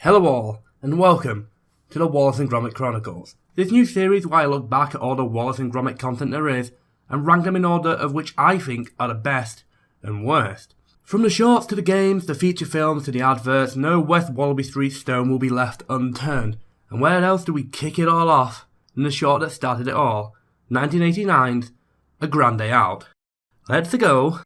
Hello all, and welcome to the Wallace and Gromit Chronicles. This new series where I look back at all the Wallace and Gromit content there is, and rank them in order of which I think are the best and worst. From the shorts to the games, the feature films to the adverts, no West Wallaby Street stone will be left unturned. And where else do we kick it all off than the short that started it all, 1989's A Grand Day Out. Let's go!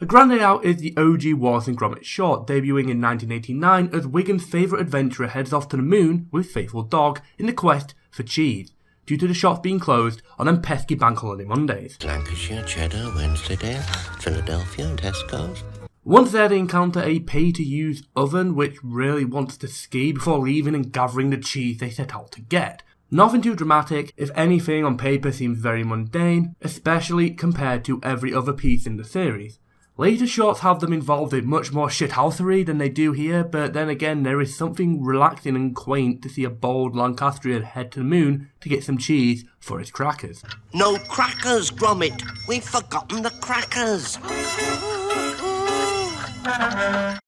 A Grand Day Out is the OG Wallace and Gromit short, debuting in 1989 as Wiggum's favourite adventurer heads off to the moon with his faithful dog in the quest for cheese, due to the shops being closed on them pesky bank holiday Mondays. Lancashire, Cheddar, Wensleydale, Philadelphia and Tesco's. Once there they encounter a pay-to-use oven which really wants to ski before leaving and gathering the cheese they set out to get. Nothing too dramatic, if anything on paper seems very mundane, especially compared to every other piece in the series. Later shorts have them involved in much more shithousery than they do here, but then again there is something relaxing and quaint to see a bold Lancastrian head to the moon to get some cheese for his crackers. No crackers, Gromit! We've forgotten the crackers!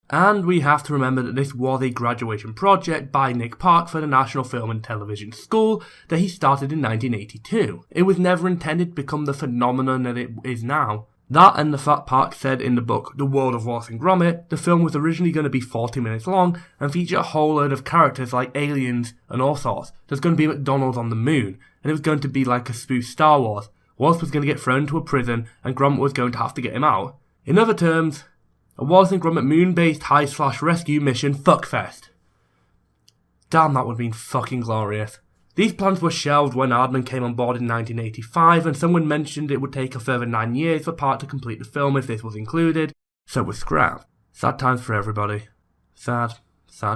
And we have to remember that this was a graduation project by Nick Park for the National Film and Television School that he started in 1982. It was never intended to become the phenomenon that it is now. That and the fact Park said in the book The World of Wallace and Gromit, the film was originally going to be 40 minutes long and feature a whole load of characters like aliens and all sorts. There's going to be McDonald's on the moon, and it was going to be like a spoof Star Wars. Wallace was going to get thrown to a prison and Gromit was going to have to get him out. In other terms, a Wallace and Gromit moon-based hide/rescue mission fuckfest. Damn, that would have been fucking glorious. These plans were shelved when Aardman came on board in 1985, and someone mentioned it would take a further 9 years for Park to complete the film if this was included, so it was scrapped. Sad times for everybody. Sad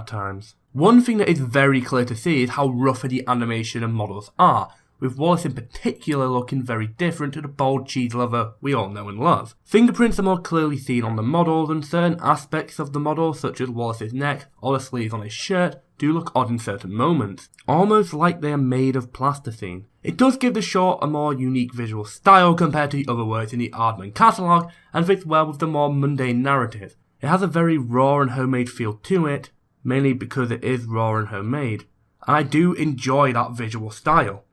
times. One thing that is very clear to see is how rougher the animation and models are, with Wallace in particular looking very different to the bold cheese lover we all know and love. Fingerprints are more clearly seen on the models, and certain aspects of the model, such as Wallace's neck or the sleeves on his shirt, do look odd in certain moments, almost like they are made of plasticine. It does give the short a more unique visual style compared to the other works in the Aardman catalogue, and fits well with the more mundane narrative. It has a very raw and homemade feel to it, mainly because it is raw and homemade, and I do enjoy that visual style.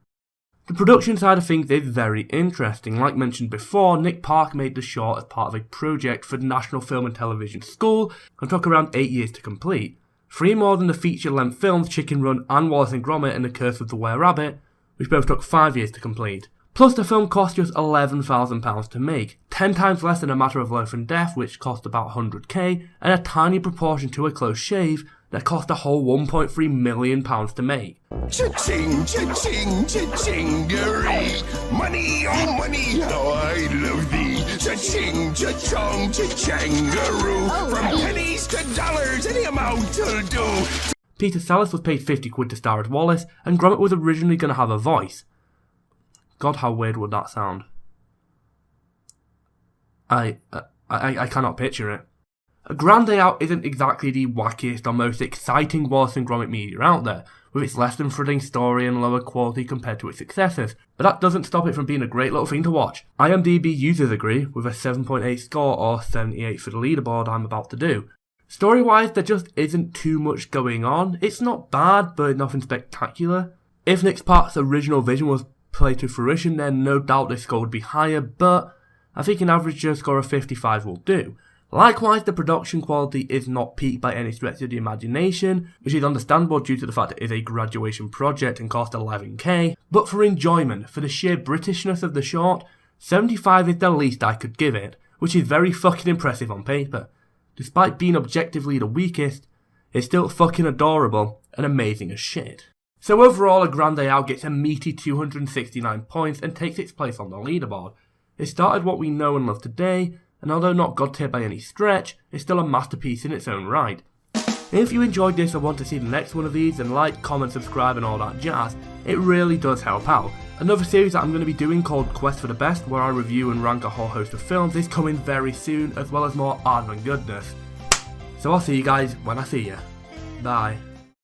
The production side of things is very interesting. Like mentioned before, Nick Park made the short as part of a project for the National Film and Television School and took around 8 years to complete. 3 more than the feature-length films Chicken Run and Wallace and Gromit and The Curse of the Were-Rabbit, which both took 5 years to complete. Plus the film cost just £11,000 to make, 10 times less than A Matter of Life and Death, which cost about $100k, and a tiny proportion to A Close Shave that cost a whole £1.3 million to make. Cha-ching, cha-ching, cha-chingery. Money, oh money, how I love thee. Cha-ching, cha-chong, cha-changaroo. From pennies to dollars, any amount will do. Peter Sallis was paid £50 to star as Wallace, and Gromit was originally going to have a voice. God, how weird would that sound? I cannot picture it. A Grand Day Out isn't exactly the wackiest or most exciting Wallace and Gromit media out there, with its less than thrilling story and lower quality compared to its successors, but that doesn't stop it from being a great little thing to watch. IMDb users agree, with a 7.8 score or 78 for the leaderboard I'm about to do. Story-wise, there just isn't too much going on. It's not bad, but nothing spectacular. If Nick Park's original vision was played to fruition, then no doubt this score would be higher, but I think an average score of 55 will do. Likewise, the production quality is not peaked by any stretch of the imagination, which is understandable due to the fact it is a graduation project and cost $11k, but for enjoyment, for the sheer Britishness of the short, 75 is the least I could give it, which is very fucking impressive on paper. Despite being objectively the weakest, it's still fucking adorable and amazing as shit. So overall, A Grand Day Out gets a meaty 269 points and takes its place on the leaderboard. It started what we know and love today, and although not god tier by any stretch, it's still a masterpiece in its own right. If you enjoyed this or want to see the next one of these, then like, comment, subscribe and all that jazz. It really does help out. Another series that I'm going to be doing called Quest for the Best, where I review and rank a whole host of films, is coming very soon, as well as more Aardman goodness. So I'll see you guys when I see you. Bye.